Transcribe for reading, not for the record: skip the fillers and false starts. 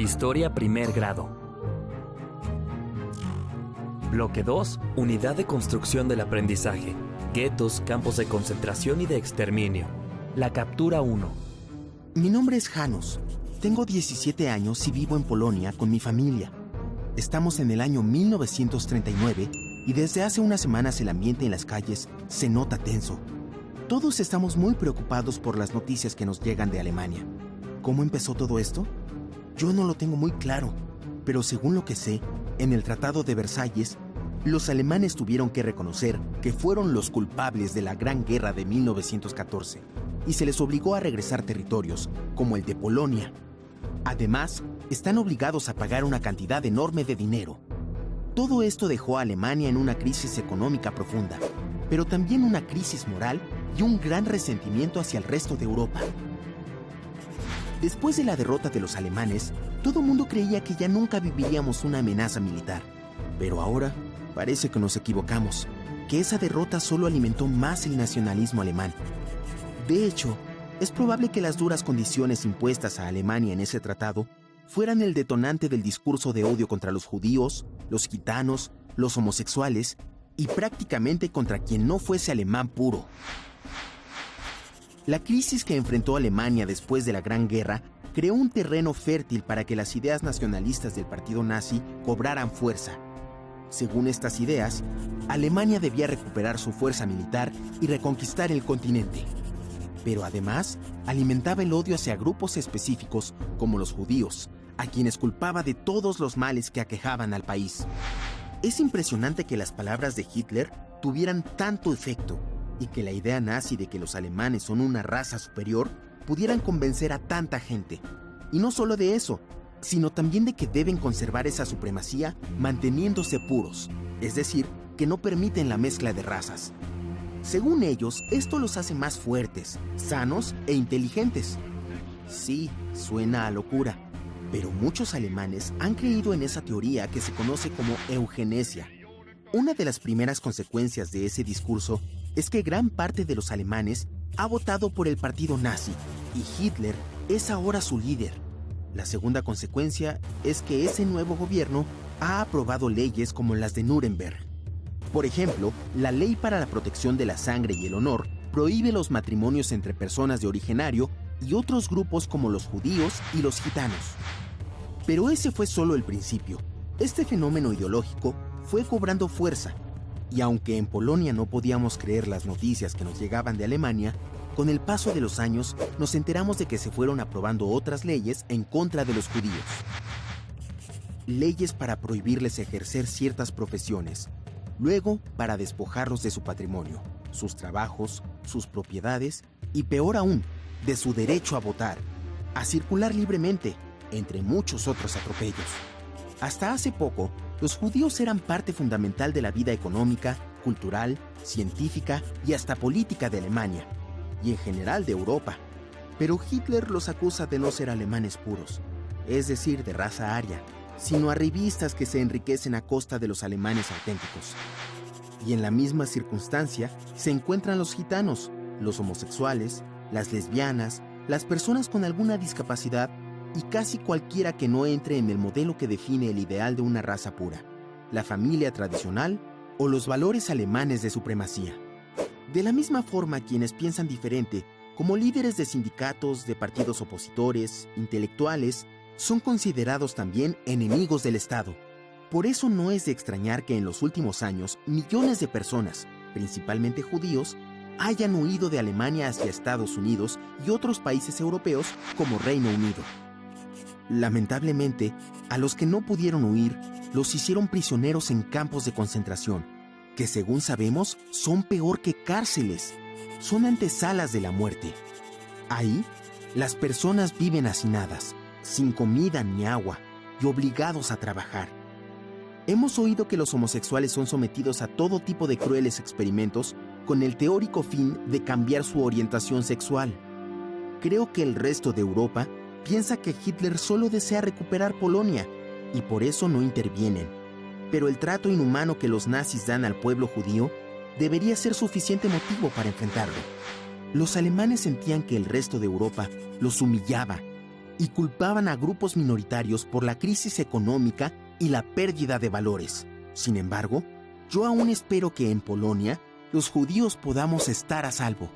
Historia primer grado. Bloque 2. Unidad de construcción del aprendizaje. Guetos, campos de concentración y de exterminio. La captura 1. Mi nombre es Janusz. Tengo 17 años y vivo en Polonia con mi familia. Estamos en el año 1939 y desde hace unas semanas el ambiente en las calles se nota tenso. Todos estamos muy preocupados por las noticias que nos llegan de Alemania. ¿Cómo empezó todo esto? Yo no lo tengo muy claro, pero según lo que sé, en el Tratado de Versalles, los alemanes tuvieron que reconocer que fueron los culpables de la Gran Guerra de 1914 y se les obligó a regresar territorios, como el de Polonia. Además, están obligados a pagar una cantidad enorme de dinero. Todo esto dejó a Alemania en una crisis económica profunda, pero también una crisis moral y un gran resentimiento hacia el resto de Europa. Después de la derrota de los alemanes, todo el mundo creía que ya nunca viviríamos una amenaza militar. Pero ahora parece que nos equivocamos, que esa derrota solo alimentó más el nacionalismo alemán. De hecho, es probable que las duras condiciones impuestas a Alemania en ese tratado fueran el detonante del discurso de odio contra los judíos, los gitanos, los homosexuales y prácticamente contra quien no fuese alemán puro. La crisis que enfrentó Alemania después de la Gran Guerra creó un terreno fértil para que las ideas nacionalistas del partido nazi cobraran fuerza. Según estas ideas, Alemania debía recuperar su fuerza militar y reconquistar el continente. Pero además, alimentaba el odio hacia grupos específicos como los judíos, a quienes culpaba de todos los males que aquejaban al país. Es impresionante que las palabras de Hitler tuvieran tanto efecto y que la idea nazi de que los alemanes son una raza superior pudieran convencer a tanta gente. Y no solo de eso, sino también de que deben conservar esa supremacía manteniéndose puros, es decir, que no permiten la mezcla de razas. Según ellos, esto los hace más fuertes, sanos e inteligentes. Sí, suena a locura, pero muchos alemanes han creído en esa teoría que se conoce como eugenesia. Una de las primeras consecuencias de ese discurso es que gran parte de los alemanes ha votado por el partido nazi y Hitler es ahora su líder. La segunda consecuencia es que ese nuevo gobierno ha aprobado leyes como las de Nuremberg. Por ejemplo, la ley para la protección de la sangre y el honor prohíbe los matrimonios entre personas de origen ario y otros grupos como los judíos y los gitanos. Pero ese fue solo el principio. Este fenómeno ideológico fue cobrando fuerza. Y aunque en Polonia no podíamos creer las noticias que nos llegaban de Alemania, con el paso de los años nos enteramos de que se fueron aprobando otras leyes en contra de los judíos. Leyes para prohibirles ejercer ciertas profesiones, luego para despojarlos de su patrimonio, sus trabajos, sus propiedades y peor aún, de su derecho a votar, a circular libremente, entre muchos otros atropellos. Hasta hace poco, los judíos eran parte fundamental de la vida económica, cultural, científica y hasta política de Alemania, y en general de Europa. Pero Hitler los acusa de no ser alemanes puros, es decir, de raza aria, sino arribistas que se enriquecen a costa de los alemanes auténticos. Y en la misma circunstancia se encuentran los gitanos, los homosexuales, las lesbianas, las personas con alguna discapacidad y casi cualquiera que no entre en el modelo que define el ideal de una raza pura, la familia tradicional o los valores alemanes de supremacía. De la misma forma, quienes piensan diferente, como líderes de sindicatos, de partidos opositores, intelectuales, son considerados también enemigos del Estado. Por eso no es de extrañar que en los últimos años millones de personas, principalmente judíos, hayan huido de Alemania hacia Estados Unidos y otros países europeos como Reino Unido. Lamentablemente, a los que no pudieron huir, los hicieron prisioneros en campos de concentración, que según sabemos son peor que cárceles, son antesalas de la muerte. Ahí, las personas viven hacinadas, sin comida ni agua y obligados a trabajar. Hemos oído que los homosexuales son sometidos a todo tipo de crueles experimentos con el teórico fin de cambiar su orientación sexual. Creo que el resto de Europa piensa que Hitler solo desea recuperar Polonia y por eso no intervienen. Pero el trato inhumano que los nazis dan al pueblo judío debería ser suficiente motivo para enfrentarlo. Los alemanes sentían que el resto de Europa los humillaba y culpaban a grupos minoritarios por la crisis económica y la pérdida de valores. Sin embargo, yo aún espero que en Polonia los judíos podamos estar a salvo.